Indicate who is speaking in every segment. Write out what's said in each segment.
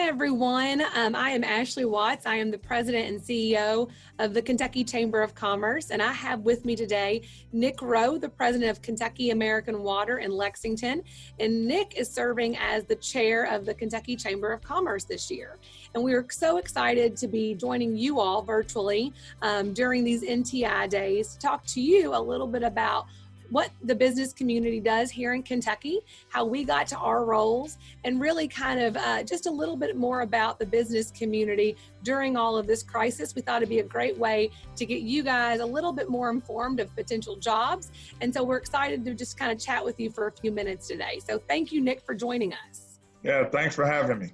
Speaker 1: everyone. I am Ashley Watts. I am the president and CEO of the Kentucky Chamber of Commerce, and I have with me today Nick Rowe, the president of Kentucky American Water in Lexington. And Nick is serving as the chair of the Kentucky Chamber of Commerce this year. And we are so excited to be joining you all virtually during these NTI days to talk to you a little bit about what the business community does here in Kentucky, how we got to our roles, and really kind of just a little bit more about the business community during all of this crisis. We thought it'd be a great way to get you guys a little bit more informed of potential jobs. And so we're excited to just kind of chat with you for a few minutes today. So thank you, Nick, for joining us.
Speaker 2: Yeah, thanks for having me.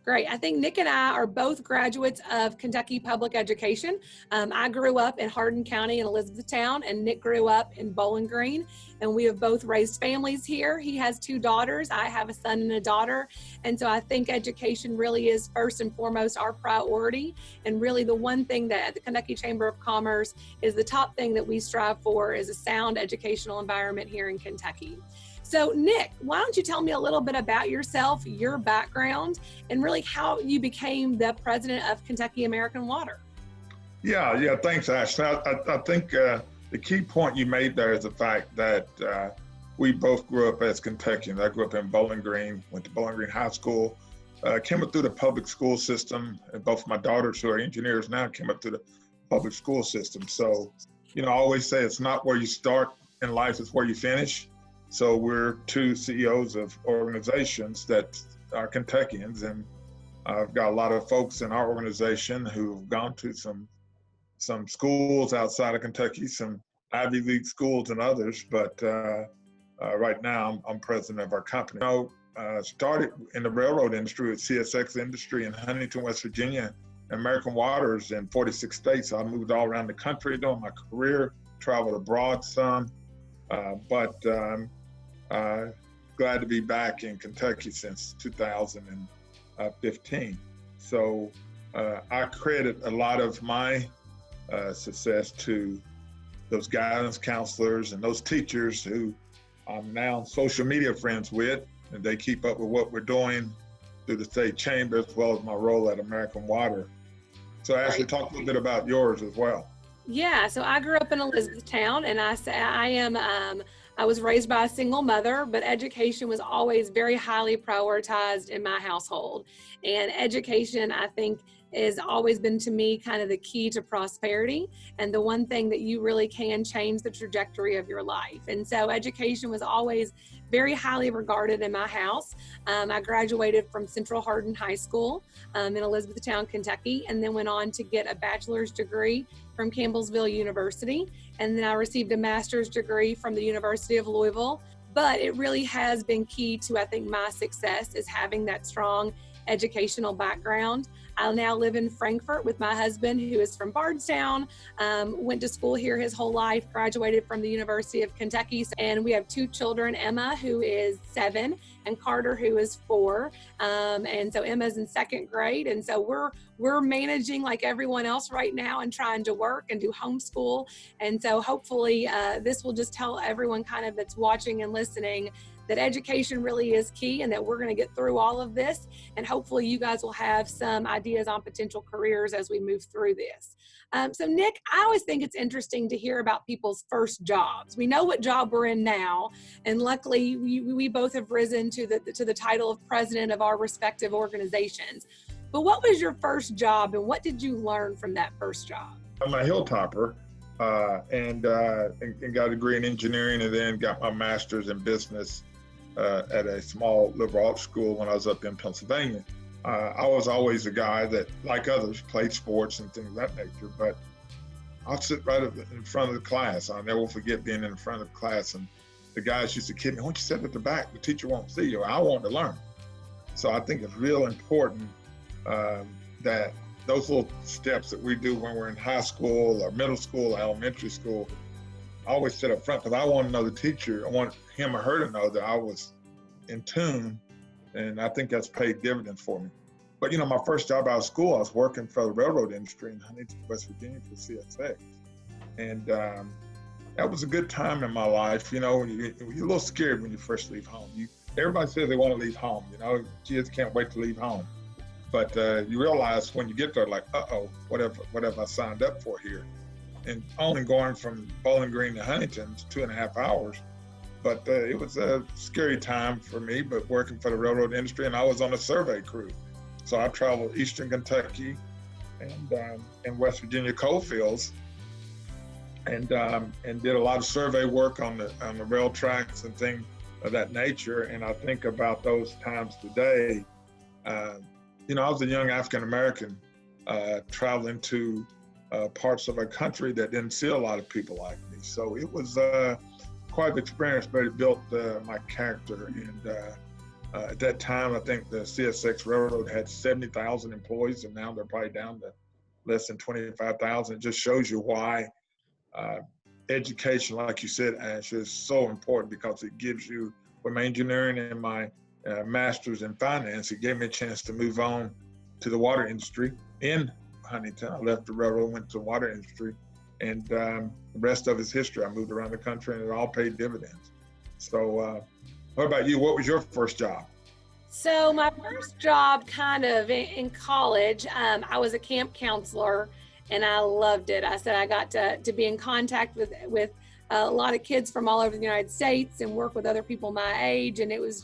Speaker 1: Great. I think Nick and I are both graduates of Kentucky Public Education. I grew up in Hardin County in Elizabethtown, and Nick grew up in Bowling Green, and we have both raised families here. He has 2 daughters. I have a son and a daughter. And so I think education really is first and foremost our priority. And really the one thing that at the Kentucky Chamber of Commerce is the top thing that we strive for is a sound educational environment here in Kentucky. So Nick, why don't you tell me a little bit about yourself, your background, and really how you became the president of Kentucky American Water?
Speaker 2: Yeah, thanks, Ashley. I think the key point you made there is the fact that we both grew up as Kentuckians. I grew up in Bowling Green, went to Bowling Green High School, came up through the public school system, and both my daughters, who are engineers now, came up through the public school system. So, I always say it's not where you start in life, it's where you finish. So we're 2 CEOs of organizations that are Kentuckians, and I've got a lot of folks in our organization who've gone to some schools outside of Kentucky, some Ivy League schools and others, but right now I'm president of our company. I started in the railroad industry with CSX Industry in Huntington, West Virginia, American Waters in 46 states. I moved all around the country during my career, traveled abroad some, but glad to be back in Kentucky since 2015. So I credit a lot of my success to those guidance counselors and those teachers who I'm now social media friends with, and they keep up with what we're doing through the state chamber as well as my role at American Water. So Ashley, talk a little bit about yours as well.
Speaker 1: Yeah, so I grew up in Elizabethtown, and I was raised by a single mother, but education was always very highly prioritized in my household. And education, I think, has always been to me kind of the key to prosperity and the one thing that you really can change the trajectory of your life. And so education was always very highly regarded in my house. I graduated from Central Hardin High School in Elizabethtown, Kentucky, and then went on to get a bachelor's degree from Campbellsville University. And then I received a master's degree from the University of Louisville. But it really has been key to, I think, my success is having that strong educational background. I now live in Frankfort with my husband, who is from Bardstown, went to school here his whole life, graduated from the University of Kentucky. And we have 2 children, Emma, who is 7, and Carter, who is 4. And so Emma's in 2nd grade. And so we're managing like everyone else right now and trying to work and do homeschool. And so hopefully this will just tell everyone kind of that's watching and listening that education really is key and that we're going to get through all of this. And hopefully you guys will have some ideas on potential careers as we move through this. So Nick, I always think it's interesting to hear about people's first jobs. We know what job we're in now, and luckily we both have risen to the title of president of our respective organizations. But what was your first job, and what did you learn from that first job?
Speaker 2: I'm a hilltopper and got a degree in engineering, and then got my master's in business at a small liberal arts school when I was up in Pennsylvania. I was always a guy that, like others, played sports and things of that nature, but I'll sit right in front of the class. I'll never forget being in front of the class, and the guys used to kid me, "Why don't you sit at the back? The teacher won't see you." I want to learn. So I think it's real important that those little steps that we do when we're in high school or middle school or elementary school, I always sit up front because I want to know the teacher. I want him or her to know that I was in tune, and I think that's paid dividends for me. But my first job out of school, I was working for the railroad industry in Huntington, West Virginia for CSX. And that was a good time in my life. You're a little scared when you first leave home. Everybody says they want to leave home, kids can't wait to leave home. But you realize when you get there, like, uh-oh, what have I signed up for here? And only going from Bowling Green to Huntington's 2.5 hours. But it was a scary time for me, but working for the railroad industry, and I was on a survey crew. So I traveled Eastern Kentucky and West Virginia coal fields, and did a lot of survey work on the rail tracks and things of that nature. And I think about those times today. You know, I was a young African American traveling to parts of our country that didn't see a lot of people like me. So it was quite an experience, but it built my character. And at that time, I think the CSX Railroad had 70,000 employees, and now they're probably down to less than 25,000. It just shows you why education, like you said, Ash, is so important, because it gives you, with my engineering and my master's in finance, it gave me a chance to move on to the water industry in Huntington. I left the railroad, went to the water industry, and the rest of it's history. I moved around the country, and it all paid dividends. So what about you? What was your first job?
Speaker 1: So my first job kind of in college, I was a camp counselor, and I loved it. I said I got to be in contact with a lot of kids from all over the United States and work with other people my age. And it was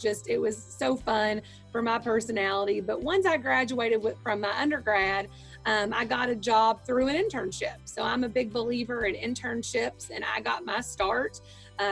Speaker 1: so fun for my personality. But once I graduated from my undergrad, I got a job through an internship. So I'm a big believer in internships, and I got my start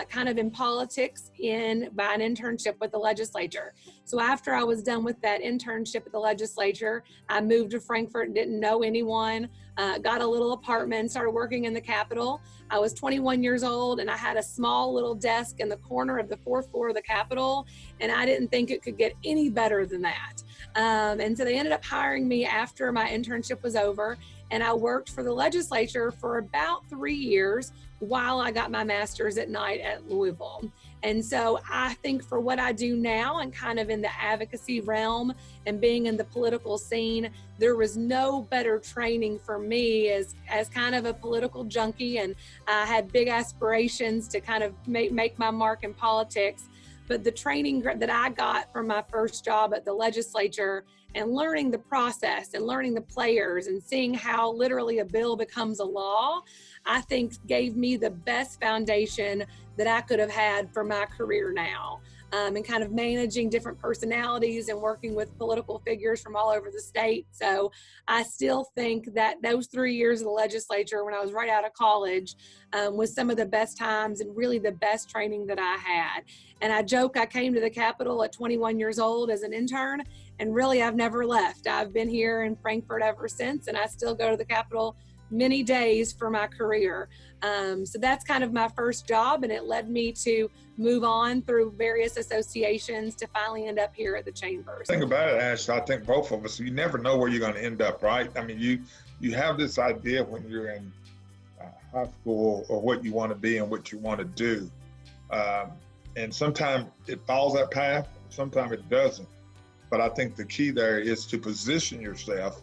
Speaker 1: kind of in politics by an internship with the legislature. So after I was done with that internship at the legislature, I moved to Frankfort, didn't know anyone, got a little apartment, started working in the Capitol. I was 21 years old, and I had a small little desk in the corner of the 4th floor of the Capitol, and I didn't think it could get any better than that. And so they ended up hiring me after my internship was over, and I worked for the legislature for about 3 years while I got my master's at night at Louisville. And so I think for what I do now, and kind of in the advocacy realm and being in the political scene, there was no better training for me as kind of a political junkie. And I had big aspirations to kind of make my mark in politics. But the training that I got from my first job at the legislature, and learning the process and learning the players and seeing how literally a bill becomes a law, I think gave me the best foundation that I could have had for my career now. And kind of managing different personalities and working with political figures from all over the state. So I still think that those 3 years of the legislature, when I was right out of college, was some of the best times and really the best training that I had. And I joke, I came to the Capitol at 21 years old as an intern, and really I've never left. I've been here in Frankfort ever since, and I still go to the Capitol many days for my career. So that's kind of my first job, and it led me to move on through various associations to finally end up here at the Chambers.
Speaker 2: Think about it, Ash. I think both of us, you never know where you're going to end up, right? I mean, you have this idea when you're in high school or what you want to be and what you want to do. And sometimes it follows that path, sometimes it doesn't. But I think the key there is to position yourself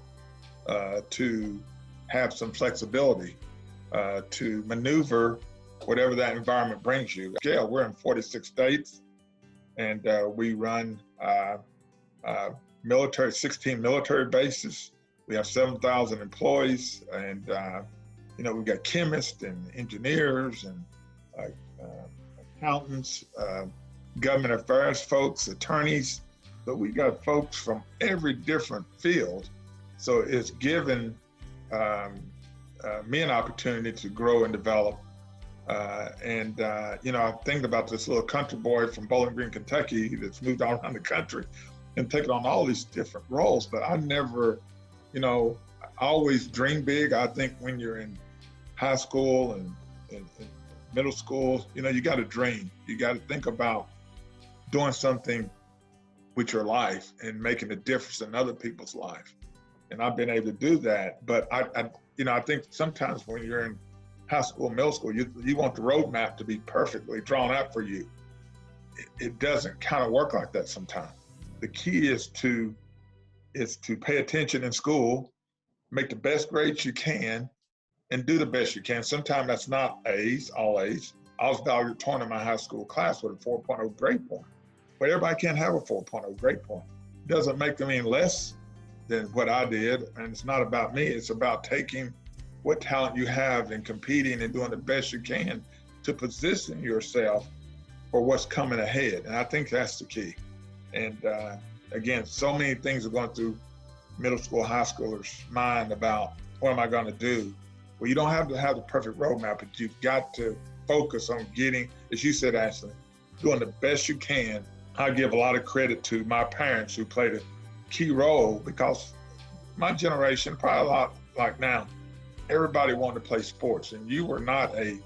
Speaker 2: to have some flexibility to maneuver whatever that environment brings you. Yeah, we're in 46 states, and we run 16 military bases. We have 7,000 employees, and we've got chemists and engineers and accountants, government affairs folks, attorneys. But we got folks from every different field. So it's given me an opportunity to grow and develop. I think about this little country boy from Bowling Green, Kentucky that's moved all around the country and taken on all these different roles. But I never, I always dream big. I think when you're in high school and middle school, you got to dream. You got to think about doing something with your life and making a difference in other people's life. And I've been able to do that. But I think sometimes when you're in high school, middle school, you want the roadmap to be perfectly drawn out for you. It doesn't kind of work like that sometimes. The key is to pay attention in school, make the best grades you can, and do the best you can. Sometimes that's not A's, all A's. I was valedictorian in my high school class with a 4.0 grade point. But everybody can't have a 4.0 grade point. It doesn't make them any less than what I did. And it's not about me. It's about taking what talent you have and competing and doing the best you can to position yourself for what's coming ahead. And I think that's the key. And again, so many things are going through middle school, high schoolers' mind about what am I going to do? Well, you don't have to have the perfect roadmap, but you've got to focus on getting, as you said, Ashley, doing the best you can. I give a lot of credit to my parents who played a key role, because my generation, probably a lot like now, everybody wanted to play sports, and you were not a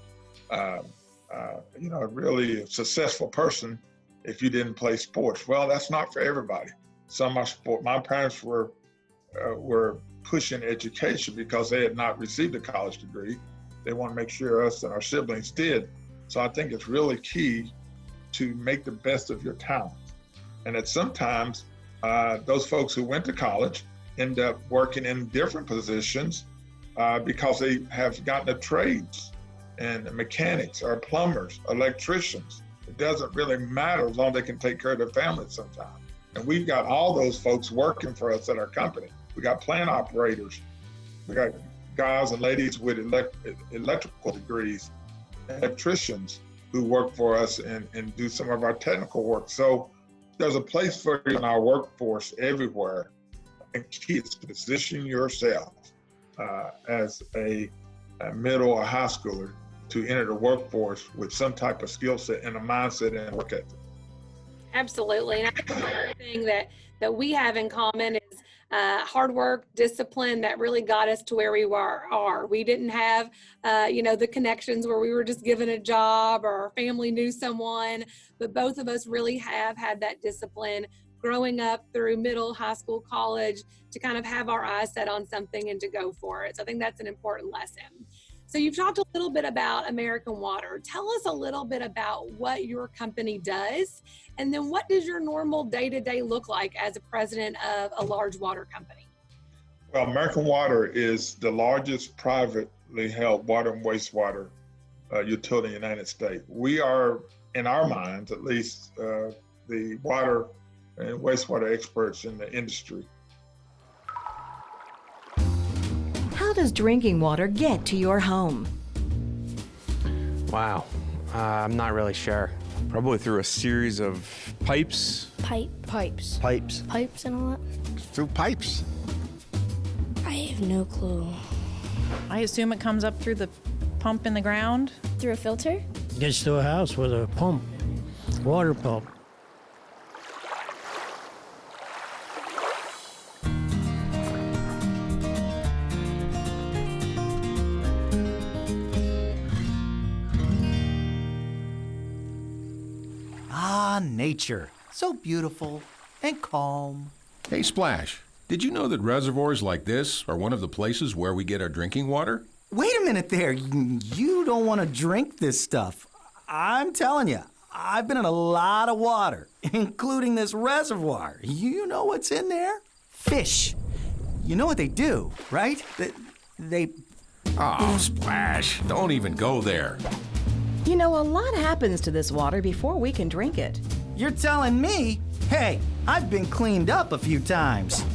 Speaker 2: really successful person if you didn't play sports. Well, that's not for everybody. Some are sport. My parents were pushing education because they had not received a college degree. They want to make sure us and our siblings did. So I think it's really key to make the best of your talent. And that sometimes those folks who went to college end up working in different positions because they have gotten the trades and mechanics or plumbers, electricians. It doesn't really matter as long as they can take care of their families sometimes. And we've got all those folks working for us at our company. We got plant operators. We got guys and ladies with electrical degrees, electricians who work for us and do some of our technical work. So there's a place for you in our workforce everywhere. And key is to position yourself as a middle or high schooler to enter the workforce with some type of skill set and a mindset and work ethic.
Speaker 1: Absolutely. And I think another thing that we have in common is hard work, discipline that really got us to where we are. We didn't have, the connections where we were just given a job or our family knew someone, but both of us really have had that discipline growing up through middle, high school, college, to kind of have our eyes set on something and to go for it. So I think that's an important lesson. So you've talked a little bit about American Water. Tell us a little bit about what your company does, and then what does your normal day-to-day look like as a president of a large water company?
Speaker 2: Well, American Water is the largest privately held water and wastewater utility in the United States. We are, in our minds at least, the water and wastewater experts in the industry.
Speaker 3: How does drinking water get to your home?
Speaker 4: Wow, I'm not really sure.
Speaker 5: Probably through a series of pipes.
Speaker 6: Pipes.
Speaker 5: Pipes
Speaker 6: And all that?
Speaker 5: through pipes.
Speaker 6: I have no clue.
Speaker 7: I assume it comes up through the pump in the ground.
Speaker 6: Through a filter?
Speaker 8: Gets to a house with a pump, water pump.
Speaker 9: Nature. So beautiful and calm.
Speaker 10: Hey, Splash, did you know that reservoirs like this are one of the places where we get our drinking water?
Speaker 9: Wait a minute there. You don't want to drink this stuff. I'm telling you, I've been in a lot of water, including this reservoir. You know what's in there? Fish. You know what they do, right? They...
Speaker 10: Oh, Splash, don't even go there.
Speaker 3: You know, a lot happens to this water before we can drink it.
Speaker 9: You're telling me? Hey, I've been cleaned up a few times.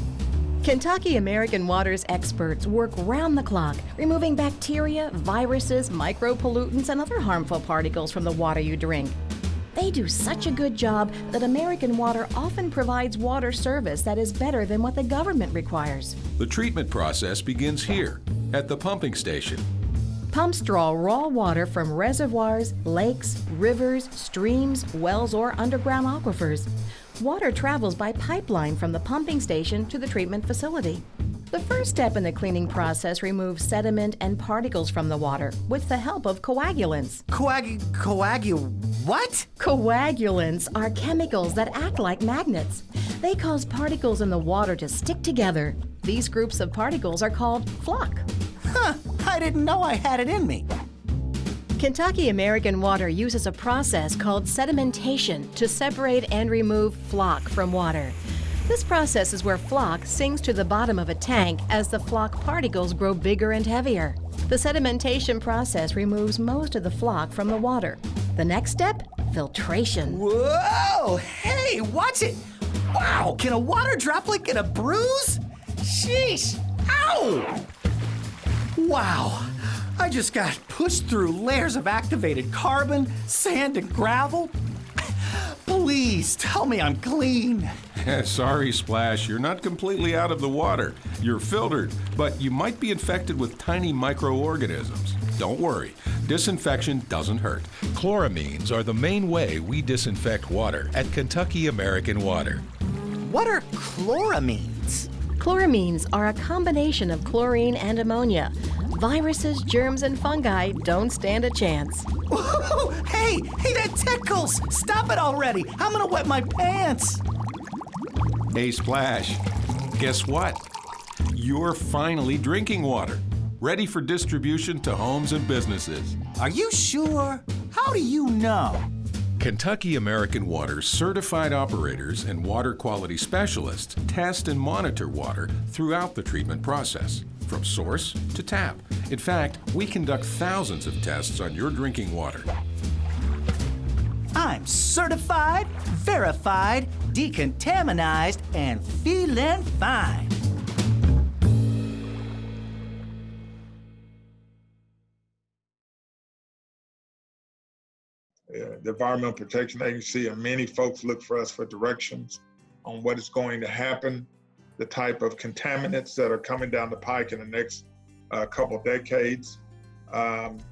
Speaker 3: Kentucky American Water's experts work round the clock, removing bacteria, viruses, micropollutants, and other harmful particles from the water you drink. They do such a good job that American Water often provides water service that is better than what the government requires.
Speaker 10: The treatment process begins here, at the pumping station.
Speaker 3: Pumps draw raw water from reservoirs, lakes, rivers, streams, wells, or underground aquifers. Water travels by pipeline from the pumping station to the treatment facility. The first step in the cleaning process removes sediment and particles from the water with the help of coagulants.
Speaker 9: What?
Speaker 3: Coagulants are chemicals that act like magnets. They cause particles in the water to stick together. These groups of particles are called floc.
Speaker 9: Huh, I didn't know I had it in me.
Speaker 3: Kentucky American Water uses a process called sedimentation to separate and remove floc from water. This process is where floc sinks to the bottom of a tank as the floc particles grow bigger and heavier. The sedimentation process removes most of the floc from the water. The next step? Filtration.
Speaker 9: Whoa! Hey, watch it! Wow, can a water droplet get a bruise? Sheesh! Ow! Wow, I just got pushed through layers of activated carbon, sand, and gravel. Please tell me I'm clean.
Speaker 10: Sorry, Splash, you're not completely out of the water. You're filtered, but you might be infected with tiny microorganisms. Don't worry, disinfection doesn't hurt.
Speaker 11: Chloramines are the main way we disinfect water at Kentucky American Water.
Speaker 9: What are chloramines?
Speaker 3: Chloramines are a combination of chlorine and ammonia. Viruses, germs, and fungi don't stand a chance.
Speaker 9: Whoa, hey, that tickles! Stop it already! I'm gonna wet my pants!
Speaker 10: Hey, Splash, guess what? You're finally drinking water, ready for distribution to homes and businesses.
Speaker 9: Are you sure? How do you know?
Speaker 10: Kentucky American Water certified operators and water quality specialists test and monitor water throughout the treatment process, from source to tap. In fact, we conduct thousands of tests on your drinking water.
Speaker 9: I'm certified, verified, decontaminized, and feeling fine.
Speaker 2: The Environmental Protection Agency and many folks look for us for directions on what is going to happen, the type of contaminants that are coming down the pike in the next couple of decades. And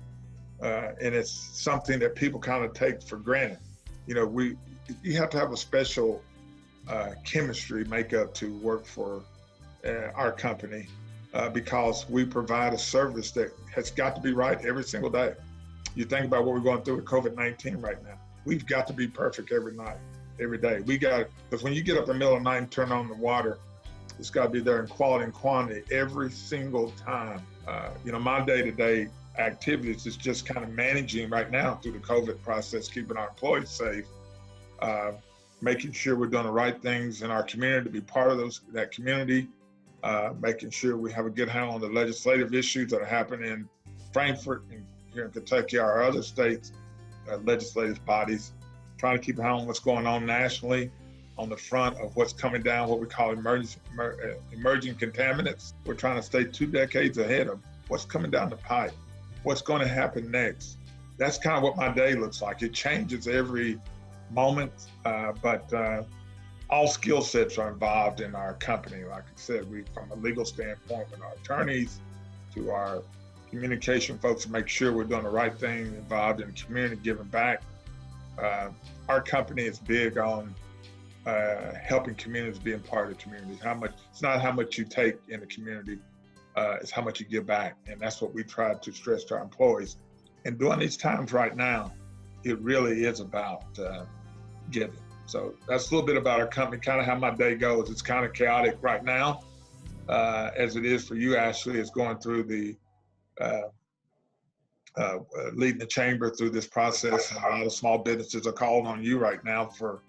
Speaker 2: it's something that people kind of take for granted. You know, you have to have a special chemistry makeup to work for our company because we provide a service that has got to be right every single day. You think about what we're going through with COVID-19 right now. We've got to be perfect every night, every day. Because when you get up in the middle of the night and turn on the water, it's got to be there in quality and quantity every single time. You know, my day-to-day activities is just kind of managing right now through the COVID process, keeping our employees safe, making sure we're doing the right things in our community to be part of that community, making sure we have a good handle on the legislative issues that are happening in Frankfort and here in Kentucky, our other states, legislative bodies, trying to keep an eye on what's going on nationally on the front of what's coming down, what we call emerging contaminants. We're trying to stay 2 decades ahead of what's coming down the pipe, what's going to happen next. That's kind of what my day looks like. It changes every moment, but all skill sets are involved in our company. Like I said, from a legal standpoint with our attorneys to our communication folks to make sure we're doing the right thing, involved in the community, giving back. Our company is big on helping communities, being part of the community. It's not how much you take in the community, it's how much you give back. And that's what we try to stress to our employees. And during these times right now, it really is about giving. So that's a little bit about our company, kind of how my day goes. It's kind of chaotic right now, as it is for you, Ashley. It's going through the leading the chamber through this process. A lot of small businesses are calling on you right now for,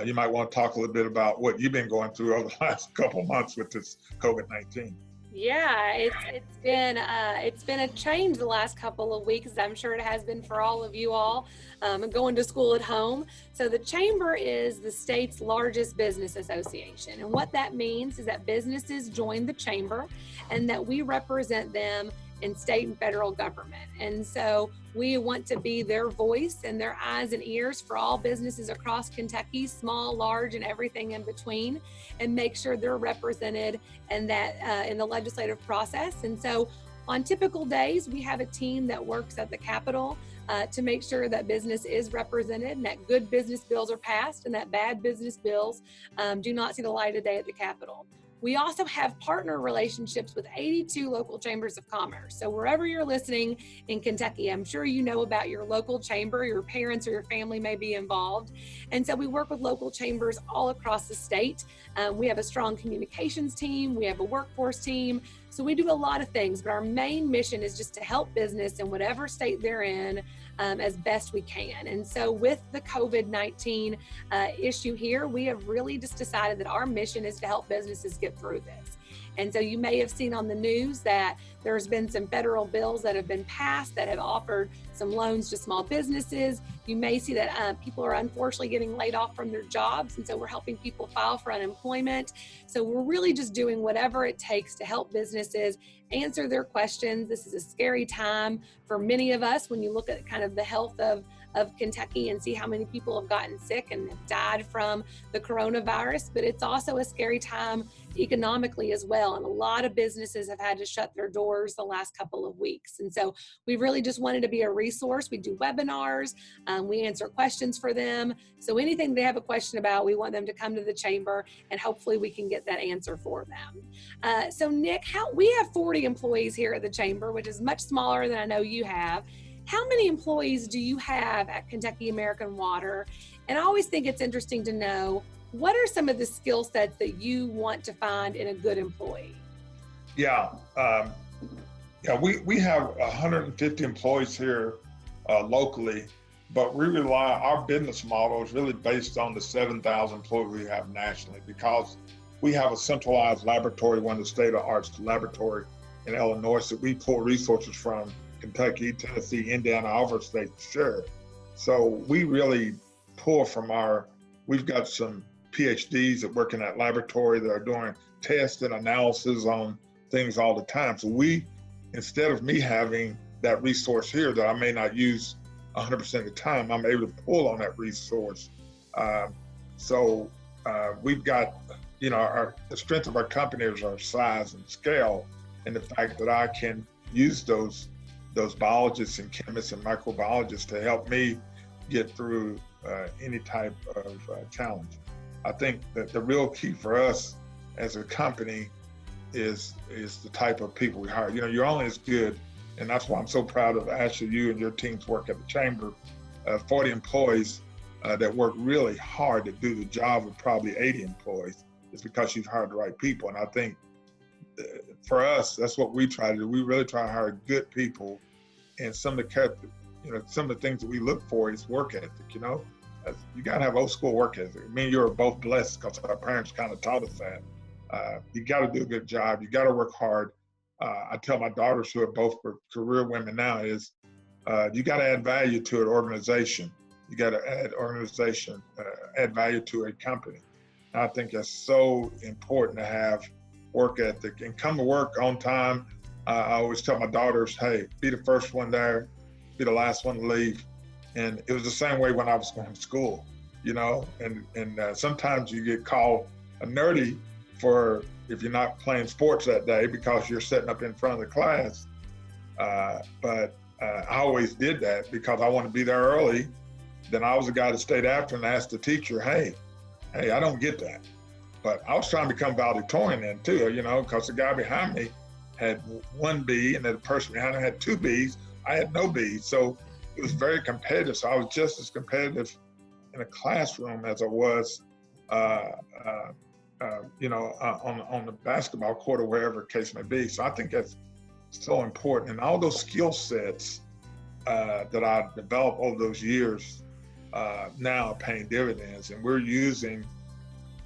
Speaker 2: you might want to talk a little bit about what you've been going through over the last couple of months with this COVID-19.
Speaker 1: Yeah, it's been a change the last couple of weeks. I'm sure it has been for all of you all, going to school at home. So the Chamber is the state's largest business association. And what that means is that businesses join the Chamber and that we represent them in state and federal government. And so we want to be their voice and their eyes and ears for all businesses across Kentucky, small, large, and everything in between, and make sure they're represented and that in the legislative process. And so on typical days, we have a team that works at the Capitol to make sure that business is represented and that good business bills are passed and that bad business bills do not see the light of day at the Capitol. We also have partner relationships with 82 local chambers of commerce. So wherever you're listening in Kentucky, I'm sure you know about your local chamber, your parents or your family may be involved. And so we work with local chambers all across the state. We have a strong communications team, we have a workforce team. So we do a lot of things, but our main mission is just to help business in whatever state they're in as best we can. And so with the COVID-19 issue here, we have really just decided that our mission is to help businesses get through this. And so you may have seen on the news that there's been some federal bills that have been passed that have offered some loans to small businesses. You may see that people are unfortunately getting laid off from their jobs, and so we're helping people file for unemployment. So we're really just doing whatever it takes to help businesses answer their questions. This is a scary time for many of us when you look at kind of the health of Kentucky and see how many people have gotten sick and have died from the coronavirus, but it's also a scary time economically as well. And a lot of businesses have had to shut their doors the last couple of weeks. And so we really just wanted to be a resource. We do webinars, we answer questions for them. So anything they have a question about, we want them to come to the chamber and hopefully we can get that answer for them. So Nick, we have 40 employees here at the chamber, which is much smaller than I know you have. How many employees do you have at Kentucky American Water? And I always think it's interesting to know, what are some of the skill sets that you want to find in a good employee?
Speaker 2: Yeah, we have 150 employees here locally, but we rely, our business model is really based on the 7,000 employees we have nationally, because we have a centralized laboratory, one of the state-of-the-art laboratory in Illinois that we pull resources from Kentucky, Tennessee, Indiana, all of our states, sure. So we really pull from we've got some PhDs that work in that laboratory that are doing tests and analysis on things all the time. So instead of me having that resource here that I may not use 100% of the time, I'm able to pull on that resource. We've got, the strength of our company is our size and scale, and the fact that I can use those biologists and chemists and microbiologists to help me get through any type of challenge. I think that the real key for us as a company is the type of people we hire. You're only as good, and that's why I'm so proud of Ashley, you and your team's work at the chamber. 40 employees that work really hard to do the job of probably 80 employees. It's because you've hired the right people. And I think for us, that's what we try to do. We really try to hire good people, and some of the things that we look for is work ethic. You got to have old school work ethic. Me and you are both blessed because our parents kind of taught us that. You got to do a good job. You got to work hard. I tell my daughters, who are both career women now, is you got to add value to an organization. You got to add value to a company. And I think that's so important to have work ethic and come to work on time. I always tell my daughters, hey, be the first one there, be the last one to leave. And it was the same way when I was going to school, and sometimes you get called a nerdy if you're not playing sports that day because you're sitting up in front of the class. But I always did that because I wanted to be there early. Then I was the guy that stayed after and asked the teacher, hey, I don't get that. But I was trying to become valedictorian then too, because the guy behind me had 1 B and the person behind him had 2 Bs. I had no Bs. So it was very competitive. So I was just as competitive in a classroom as I was, on the basketball court or wherever the case may be. So I think that's so important. And all those skill sets that I developed over those years now are paying dividends. And we're using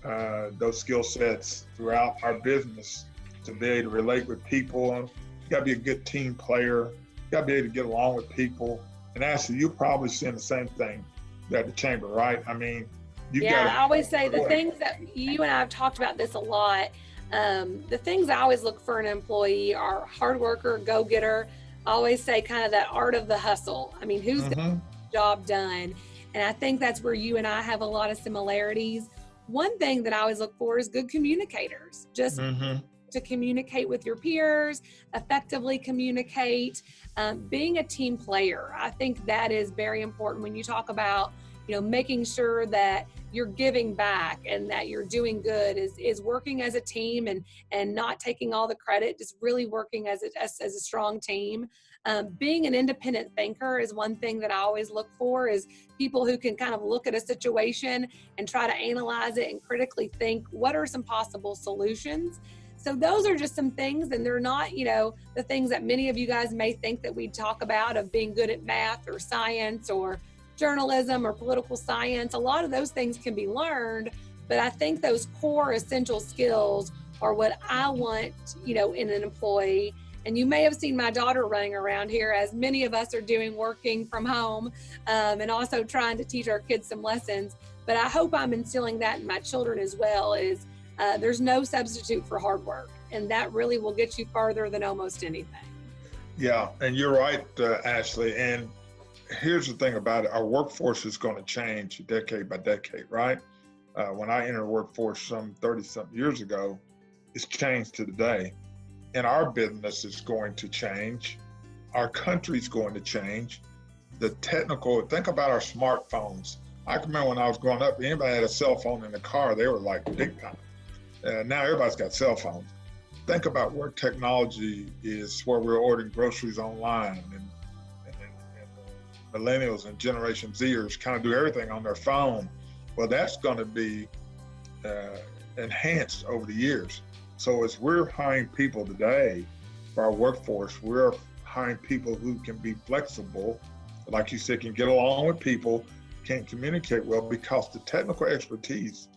Speaker 2: those skill sets throughout our business to be able to relate with people. You got to be a good team player. You got to be able to get along with people. And Ashley, you're probably seeing the same thing at the chamber, right? I mean,
Speaker 1: I always say the things that you and I have talked about this a lot. The things I always look for in an employee are hard worker, go-getter. I always say kind of that art of the hustle. I mean, who's getting the job done? And I think that's where you and I have a lot of similarities. One thing that I always look for is good communicators. Just to communicate with your peers, effectively communicate, being a team player. I think that is very important when you talk about, making sure that you're giving back and that you're doing good is working as a team and not taking all the credit, just really working as a strong team. Being an independent thinker is one thing that I always look for, is people who can kind of look at a situation and try to analyze it and critically think, what are some possible solutions? So those are just some things, and they're not, the things that many of you guys may think that we talk about of being good at math or science or journalism or political science. A lot of those things can be learned, but I think those core essential skills or what I want, in an employee. And you may have seen my daughter running around here, as many of us are doing, working from home, and also trying to teach our kids some lessons. But I hope I'm instilling that in my children as well, is there's no substitute for hard work. And that really will get you farther than almost anything.
Speaker 2: Yeah, and you're right, Ashley. And here's the thing about it. Our workforce is going to change decade by decade, right? When I entered the workforce some 30-something years ago, it's changed to today. And our business is going to change. Our country's going to change. Think about our smartphones. I can remember when I was growing up, anybody had a cell phone in the car, they were like big time. Now everybody's got cell phones. Think about where technology is, where we're ordering groceries online, and millennials and Generation Zers kind of do everything on their phone. Well, that's going to be enhanced over the years. So as we're hiring people today for our workforce, we're hiring people who can be flexible, like you said, can get along with people, can communicate well, because the technical expertise,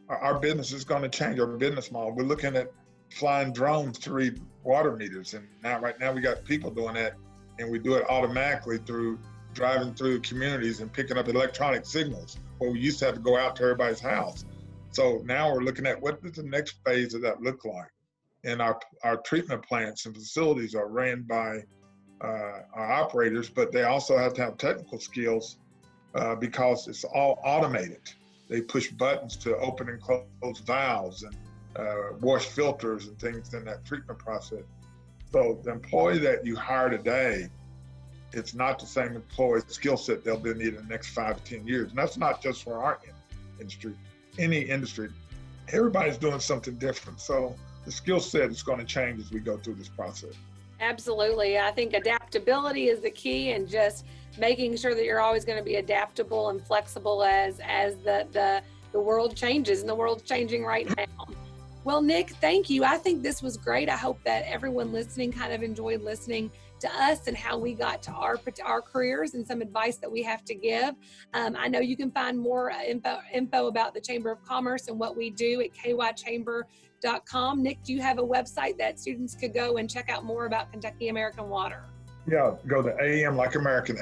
Speaker 2: our business is going to change, our business model. We're looking at flying drones to read water meters. And right now we got people doing that, and we do it automatically through driving through communities and picking up electronic signals, where we used to have to go out to everybody's house. So now we're looking at what does the next phase of that look like? And our treatment plants and facilities are ran by our operators, but they also have to have technical skills because it's all automated. They push buttons to open and close valves and wash filters and things in that treatment process. So the employee that you hire today, it's not the same employee skill set they'll be needed in the next 5 to 10 years. And that's not just for our industry. Any industry, everybody's doing something different. So the skill set is going to change as we go through this process.
Speaker 1: Absolutely. I think adaptability is the key, and just making sure that you're always going to be adaptable and flexible as the world changes, and the world's changing right now. Well, Nick, thank you. I think this was great. I hope that everyone listening kind of enjoyed listening to us and how we got to our careers and some advice that we have to give. I know you can find more info about the Chamber of Commerce and what we do at kychamber.com. Nick, do you have a website that students could go and check out more about Kentucky American Water?
Speaker 2: Yeah, go to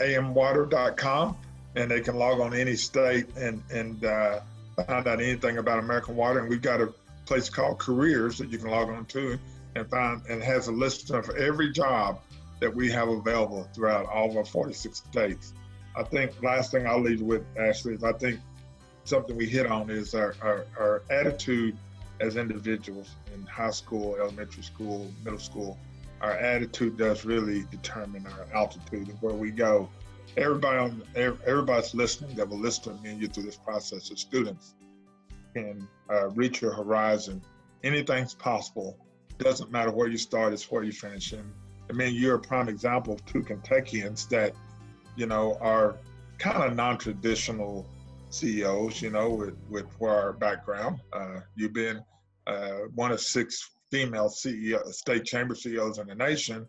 Speaker 2: amwater.com, and they can log on to any state and find out anything about American Water. And we've got a place called Careers that you can log on to and find, and it has a list of every job that we have available throughout all of our 46 states. I think last thing I'll leave with, Ashley, is I think something we hit on is our attitude as individuals in high school, elementary school, middle school. Our attitude does really determine our altitude of where we go. Everybody's listening that will listen to me and you through this process, as students can reach your horizon. Anything's possible. Doesn't matter where you start, it's where you finish. And I mean, you're a prime example of 2 Kentuckians that, are kind of non-traditional CEOs, with our background. You've been one of 6 female state chamber CEOs in the nation,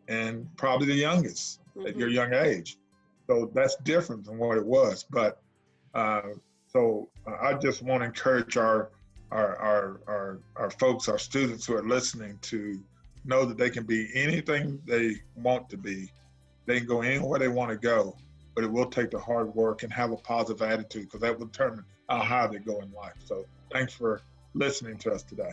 Speaker 2: and probably the youngest at your young age. So that's different than what it was. But so I just want to encourage our folks, our students who are listening, to know that they can be anything they want to be. They can go anywhere they want to go, but it will take the hard work and have a positive attitude, because that will determine how high they go in life. So thanks for listening to us today.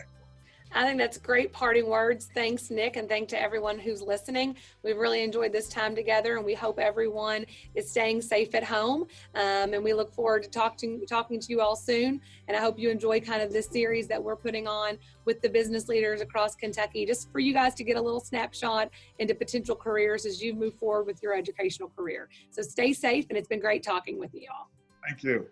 Speaker 1: I think that's great parting words. Thanks, Nick, and thanks to everyone who's listening. We've really enjoyed this time together, and we hope everyone is staying safe at home. And we look forward to talking to you all soon. And I hope you enjoy kind of this series that we're putting on with the business leaders across Kentucky, just for you guys to get a little snapshot into potential careers as you move forward with your educational career. So stay safe, and it's been great talking with you all.
Speaker 2: Thank you.